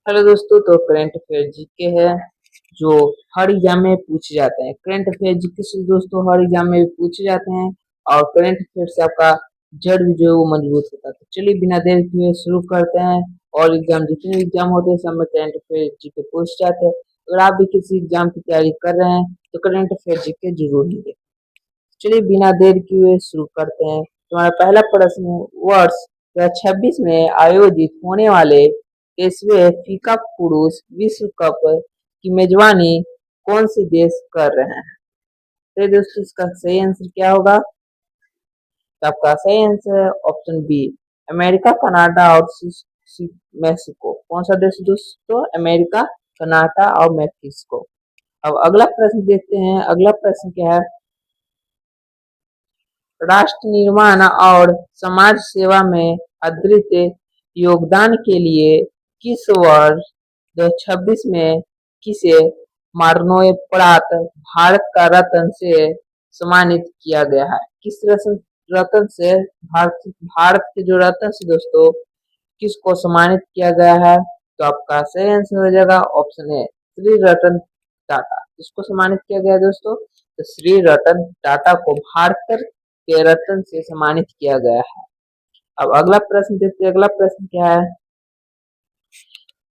Hello दोस्तों, तो current affair GK है जो हर एग्जाम में पूछे जाते हैं। करंट अफेयर जीके से दोस्तों हर एग्जाम में पूछे जाते हैं और करंट अफेयर से आपका जड़ भी जो है वो मजबूत होता है। तो चलिए बिना देर किए शुरू करते हैं। और एग्जाम जितने एग्जाम होते हैं सब में करंट अफेयर जीके पूछ जाते हैं। अगर आप भी किसी एग्जाम की तैयारी कर रहे हैं तो करंट अफेयर जीके जरूर लीजिए। चलिए बिना देर किए शुरू करते हैं। तुम्हारा पहला प्रश्न है, वर्ष 2026 में आयोजित होने वाले 21वें फीफा पुरुष विश्व कप की मेजबानी कौन से देश कर रहे हैं? तो दोस्तों इसका सही आंसर क्या होगा? तो आपका सही आंसर है ऑप्शन बी, अमेरिका, कनाडा और मैक्सिको। कौन सा देश दोस्तों? अमेरिका, कनाडा और मैक्सिको। अब अगला प्रश्न देखते हैं। अगला प्रश्न क्या है? राष्ट्र निर्माण और समाज सेवा में अद्वितीय योगदान के लिए किस वर्ष 2026 में किसे मरणोपरांत भारत का रत्न से सम्मानित किया गया है? किस रत्न से भारत के जो रत्न से दोस्तों किसको सम्मानित किया गया है? तो आपका सही आंसर हो जाएगा ऑप्शन ए, श्री रतन टाटा। किसको सम्मानित किया गया है दोस्तों? तो श्री रतन टाटा को भारत के रत्न से सम्मानित किया गया है। अब अगला प्रश्न देखते हैं। अगला प्रश्न क्या है?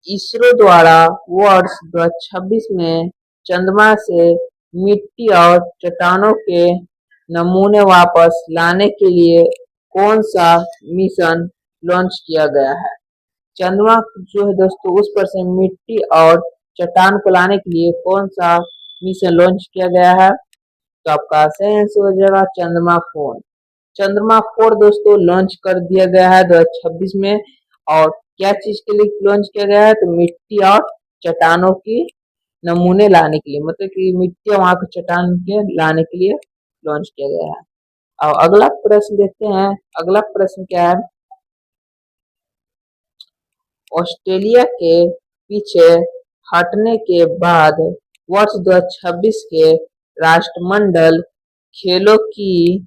इसरो द्वारा वर्ष 2026 में चंद्रमा से मिट्टी और चट्टानों के नमूने वापस लाने के लिए कौन सा मिशन लॉन्च किया गया है? चंद्रमा जो है दोस्तों उस पर से मिट्टी और चट्टान को लाने के लिए कौन सा मिशन लॉन्च किया गया है? तो आपका सही आंसर हो जाएगा चंद्रमा-4। चंद्रमा-4 दोस्तों लॉन्च कर दिया गया है 2026 में। और क्या चीज के लिए लॉन्च किया गया है? तो मिट्टी और चट्टानों की नमूने लाने के लिए, मतलब कि मिट्टी और वहां के चट्टान के लाने के लिए लॉन्च किया गया है। और अगला प्रश्न देखते हैं। अगला प्रश्न क्या है? ऑस्ट्रेलिया के पीछे हटने के बाद वर्ष 2026 के राष्ट्रमंडल खेलों की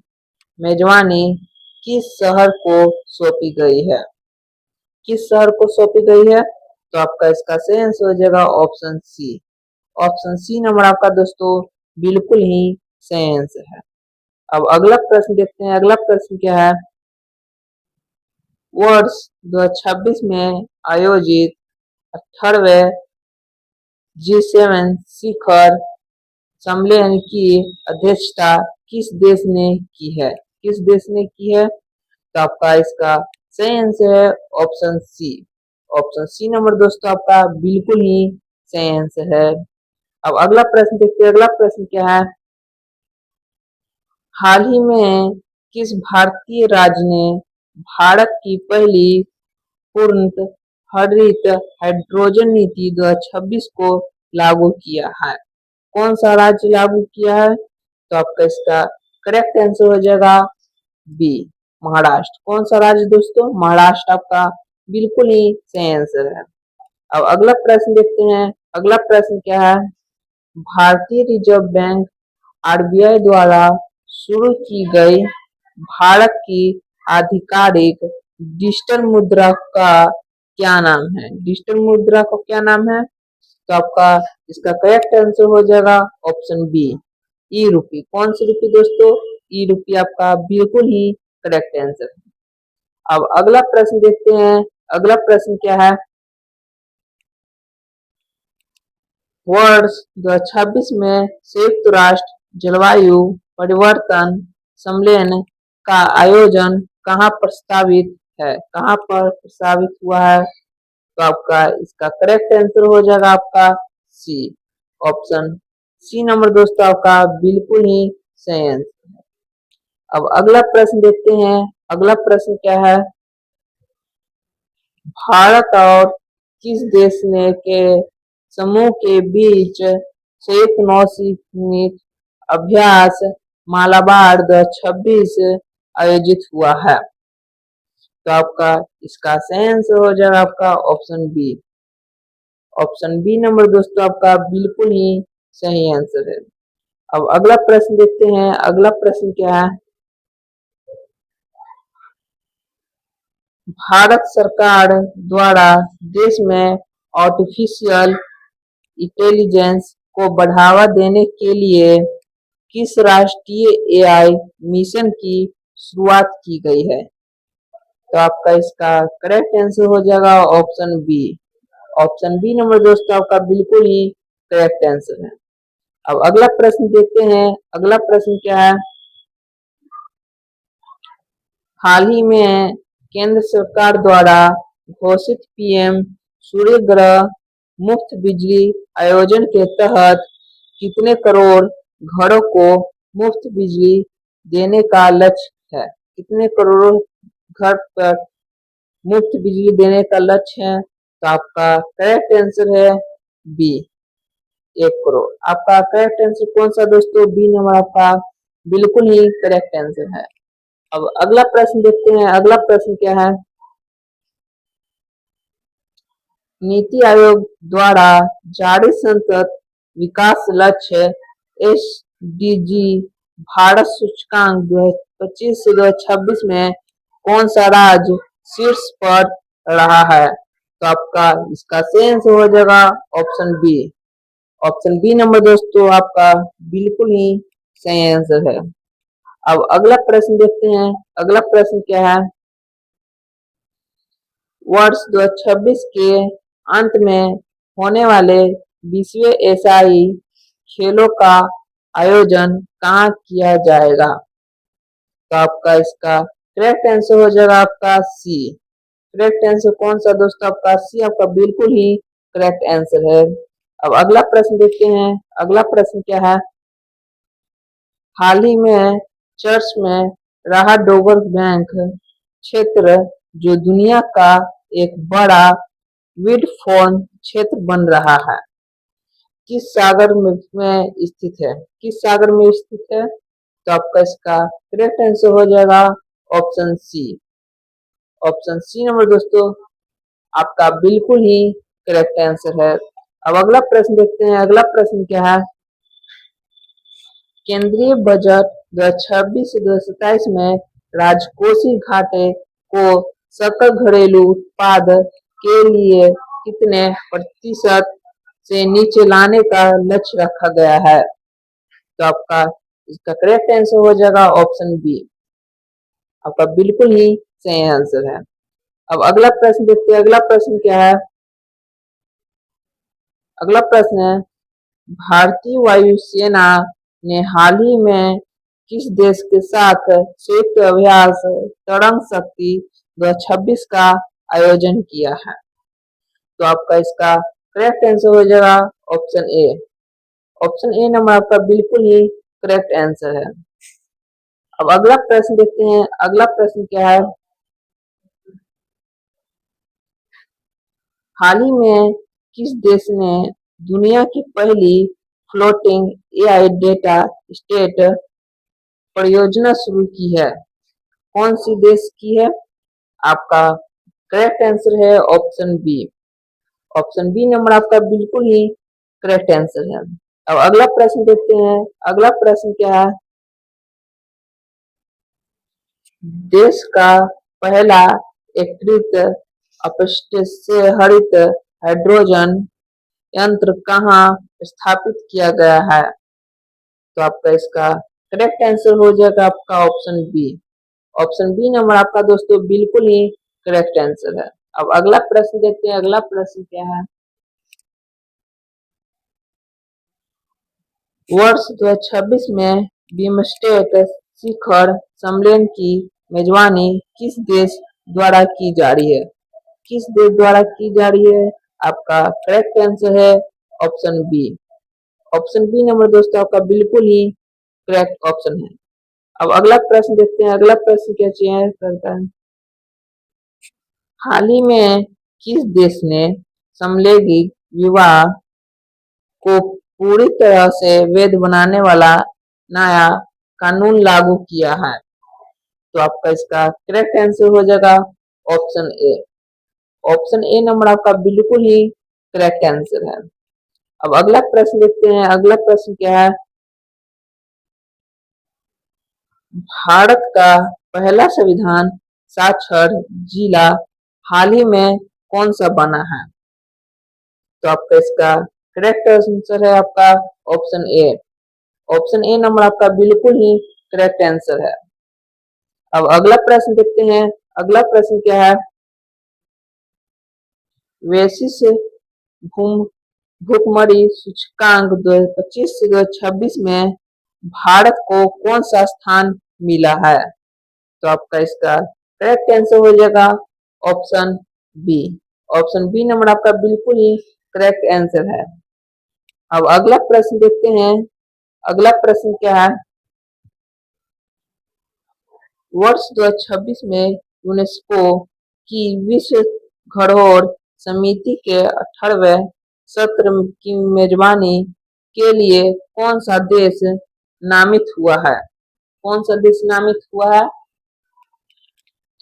मेजबानी किस शहर को सौंपी गई है? किस शहर को सौंपी गई है? तो आपका इसका सही आंसर हो जाएगा option C. Option C number आपका दोस्तों बिल्कुल ही सही आंसर है। अब अगला प्रश्न देखते हैं। अगला प्रश्न क्या है? वर्ष 2026 में आयोजित 18वें G7 शिखर सम्मेलन की अध्यक्षता किस देश ने की है? किस देश ने की है? तो आपका इसका सही आंसर है option C. Option C number दोस्तों आपका बिल्कुल ही सही आंसर है। अब अगला प्रश्न देखते हैं। अगला प्रश्न क्या है? हाल ही में किस भारतीय राज्य ने भारत की पहली पूर्ण हरित हाइड्रोजन नीति 2026 को लागू किया है? कौन सा राज्य लागू किया है? तो आपका इसका करेक्ट आंसर हो जाएगा बी, महाराष्ट्र। कौन सा राज्य दोस्तों? महाराष्ट्र आपका बिल्कुल ही सही आंसर है। अब अगला प्रश्न देखते हैं। अगला प्रश्न क्या है? भारतीय रिजर्व बैंक आरबीआई द्वारा शुरू की गई भारत की आधिकारिक डिजिटल मुद्रा का क्या नाम है? डिजिटल मुद्रा का क्या नाम है? तो आपका इसका करेक्ट आंसर हो जाएगा ऑप्शन बी, ई रूपी। कौन सी रूपी दोस्तों? ई रूपी आपका बिल्कुल ही करेक्ट आंसर है। अब अगला प्रश्न देखते हैं। अगला प्रश्न क्या है? वर्ष 2026 में संयुक्त राष्ट्र जलवायु परिवर्तन सम्मेलन का आयोजन कहाँ प्रस्तावित है? कहाँ पर प्रस्तावित हुआ है? तो आपका इसका करेक्ट आंसर हो जाएगा आपका सी, ऑप्शन सी नंबर दोस्तों आपका बिल्कुल ही सही आंसर है। अब अगला प्रश्न देखते हैं। अगला प्रश्न क्या है? भारत और किस देश ने के समूह के बीच संयुक्त नौसैनिक अभ्यास मालाबार 2026 आयोजित हुआ है? तो आपका इसका सही आंसर हो जाएगा आपका option B. Option B number दोस्तों आपका बिल्कुल ही सही आंसर है। अब अगला प्रश्न देखते हैं। अगला प्रश्न क्या है? भारत सरकार द्वारा देश में आर्टिफिशियल इंटेलिजेंस को बढ़ावा देने के लिए किस राष्ट्रीय एआई मिशन की शुरुआत की गई है? तो आपका इसका करेक्ट आंसर हो जाएगा option B. Option B number दोस्तों आपका बिल्कुल ही करेक्ट आंसर है। अब अगला प्रश्न देखते हैं। अगला प्रश्न क्या है? हाल ही में केंद्र सरकार द्वारा घोषित पीएम सूर्य ग्रह मुफ्त बिजली आयोजन के तहत कितने करोड़ घरों को मुफ्त बिजली देने का लक्ष्य है? कितने करोड़ घर पर मुफ्त बिजली देने का लक्ष्य है? तो आपका करेक्ट आंसर है बी, 1 करोड़। आपका करेक्ट आंसर कौन सा दोस्तों? बी नंबर आपका बिल्कुल ही करेक्ट आंसर है। अब अगला प्रश्न देखते हैं। अगला प्रश्न क्या है? नीति आयोग द्वारा जारी सतत विकास लक्ष्य एसडीजी भारत सूचकांक 2025 से 2026 में कौन सा राज्य शीर्ष पर रहा है? तो आपका इसका सही आंसर हो जाएगा option B. Option B number दोस्तों आपका बिल्कुल ही सही आंसर है। अब अगला प्रश्न देखते हैं। अगला प्रश्न क्या है? वर्ष 2026 के अंत में होने वाले 20वें एशियाई खेलों का आयोजन कहाँ किया जाएगा? तो आपका इसका करेक्ट आंसर हो जाएगा आपका सी। करेक्ट आंसर कौन सा दोस्तों? आपका सी आपका बिल्कुल ही करेक्ट आंसर है। अब अगला प्रश्न देखते हैं। अगला प्रश्न क्या है? हाल ही में चर्च में रहा डोगर बैंक क्षेत्र जो दुनिया का एक बड़ा विंडफॉल क्षेत्र बन रहा है, किस सागर में स्थित है? किस सागर में स्थित है? तो आपका इसका करेक्ट आंसर हो जाएगा option C. Option C number दोस्तों आपका बिल्कुल ही करेक्ट आंसर है। अब अगला प्रश्न देखते हैं। अगला प्रश्न क्या है? केंद्रीय बजट 2026 से 2027 में राजकोषीय घाटे को सकल घरेलू उत्पाद के लिए कितने प्रतिशत से नीचे लाने का लक्ष्य रखा गया है? तो आपका इसका करेक्ट आंसर हो जाएगा ऑप्शन बी। आपका बिल्कुल ही सही आंसर है। अब अगला प्रश्न देखते हैं। अगला प्रश्न क्या है? अगला प्रश्न है भारतीय वायुसेना ने हाल ही में किस देश के साथ संयुक्त अभ्यास तरंग शक्ति 2026 का आयोजन किया है? तो आपका इसका करेक्ट आंसर हो जाएगा option A. Option A number आपका बिल्कुल ही करेक्ट आंसर है। अब अगला प्रश्न देखते हैं। अगला प्रश्न क्या है? हाल ही में किस देश ने दुनिया की पहली फ्लोटिंग एआई डेटा स्टेट परियोजना शुरू की है? कौन सी देश की है? आपका करेक्ट आंसर है option B. Option B number आपका बिल्कुल ही करेक्ट आंसर है। अब अगला प्रश्न देखते हैं। अगला प्रश्न क्या है? देश का पहला एकीकृत अपशिष्ट हरित हाइड्रोजन यंत्र कहाँ स्थापित किया गया है? तो आपका इसका करेक्ट आंसर हो जाएगा आपका option B. Option B number आपका दोस्तों बिल्कुल ही करेक्ट आंसर है। अब अगला प्रश्न देखते हैं। अगला प्रश्न क्या है? वर्ष 2026 में बिमस्टेक शिखर सम्मेलन की मेजबानी किस देश द्वारा की जा रही है? किस देश द्वारा की जा रही है? आपका करेक्ट आंसर है option B. Option B number दोस्तों आपका बिल्कुल ही करेक्ट ऑप्शन है। अब अगला प्रश्न देखते हैं। अगला प्रश्न क्या चेयर करता है? हाल ही में किस देश ने समलैंगिक विवाह को पूरी तरह से वैध बनाने वाला नया कानून लागू किया है? तो आपका इसका करेक्ट आंसर हो जाएगा option A. Option A number आपका बिल्कुल ही करेक्ट आंसर है। अब अगला प्रश्न देखते हैं। अगला प्रश्न क्या है? भारत का पहला संविधान साक्षर जिला हाल ही में कौन सा बना है? तो आपका इसका करेक्ट आंसर है आपका option A. Option A number आपका बिल्कुल ही करेक्ट आंसर है। अब अगला प्रश्न देखते हैं। अगला प्रश्न क्या है, वैशिष भूम भुखमरी सूचकांक 2025 से 2026 में भारत को कौन सा स्थान मिला है? तो आपका इसका करेक्ट आंसर हो जाएगा option B. Option B number आपका बिल्कुल ही करेक्ट आंसर है। अब अगला प्रश्न देखते हैं। अगला प्रश्न क्या है, वर्ष 2026 में यूनेस्को की विश्व धरोहर समिति के 18वें सत्र की मेजबानी के लिए कौन सा देश नामित हुआ है? कौन सा देश नामित हुआ है?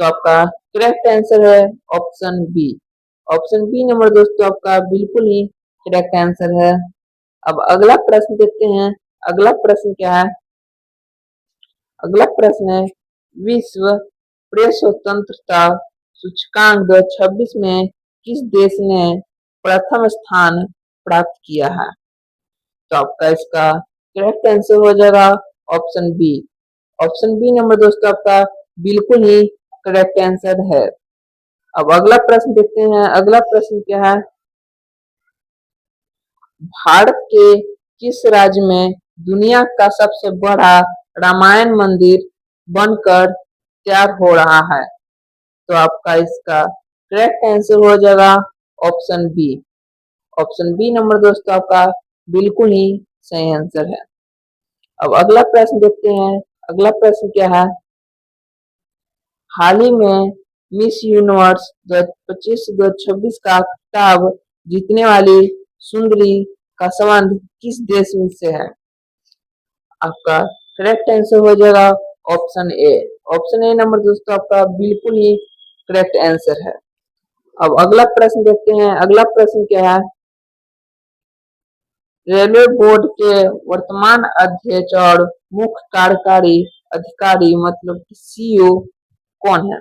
तो आपका करेक्ट आंसर है option B. Option B number दोस्तों आपका बिल्कुल ही करेक्ट आंसर है। अब अगला प्रश्न देखते हैं। अगला प्रश्न क्या है, अगला प्रश्न है, विश्व प्रेस स्वतंत्रता सूचकांक 2026 में किस देश ने प्रथम स्थान प्राप्त किया है? तो आपका इसका करेक्ट आंसर हो जाएगा option B. Option B number दोस्तों आपका बिल्कुल ही करेक्ट आंसर है। अब अगला प्रश्न देखते हैं। अगला प्रश्न क्या है, भारत के किस राज्य में दुनिया का सबसे बड़ा रामायण मंदिर बनकर तैयार हो रहा है? तो आपका इसका करेक्ट आंसर हो जाएगा option B. Option B number दोस्तों आपका बिल्कुल ही सही आंसर है। अब अगला प्रश्न देखते हैं। अगला प्रश्न क्या है, हाल ही में मिस यूनिवर्स 2025-2026 का खिताब जीतने वाली सुंदरी का संबंध किस देश से है? आपका करेक्ट आंसर हो जाएगा option A. Option A number दोस्तों आपका बिल्कुल ही करेक्ट आंसर है। अब अगला प्रश्न देखते हैं। अगला प्रश्न क्या है, रेलवे बोर्ड के वर्तमान अध्यक्ष और मुख्य कार्यकारी अधिकारी मतलब सीईओ कौन है?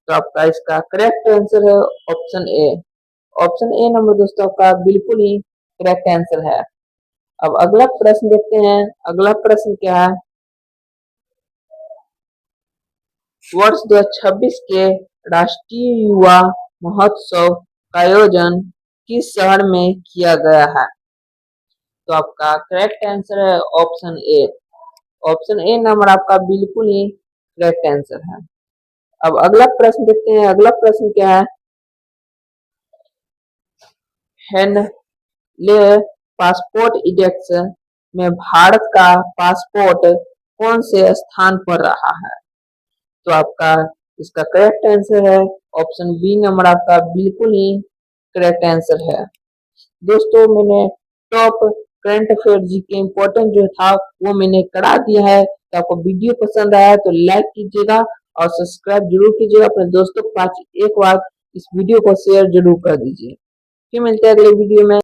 तो आपका इसका करेक्ट आंसर है option A. Option A number दोस्तों आपका बिल्कुल ही करेक्ट आंसर है। अब अगला प्रश्न देखते हैं। अगला प्रश्न क्या है, वर्ष 2026 के राष्ट्रीय युवा महोत्सव का आयोजन किस शहर में किया गया है? तो आपका करेक्ट आंसर है option A. Option A number आपका बिल्कुल ही करेक्ट आंसर है। अब अगला प्रश्न देखते हैं। अगला प्रश्न क्या है, हेनले पासपोर्ट इंडेक्स में भारत का पासपोर्ट कौन से स्थान पर रहा है? तो आपका इसका करेक्ट आंसर है ऑप्शन बी नंबर आपका बिल्कुल ही करेक्ट आंसर है। दोस्तों मैंने टॉप करंट अफेयर जी के इम्पोर्टेंट जो था वो मैंने करा दिया है। तो आपको वीडियो पसंद आया तो लाइक कीजिएगा और सब्सक्राइब जरूर कीजिएगा। अपने दोस्तों के पास एक बार इस वीडियो को शेयर जरूर कर दीजिए। फिर मिलते हैं अगले वीडियो में।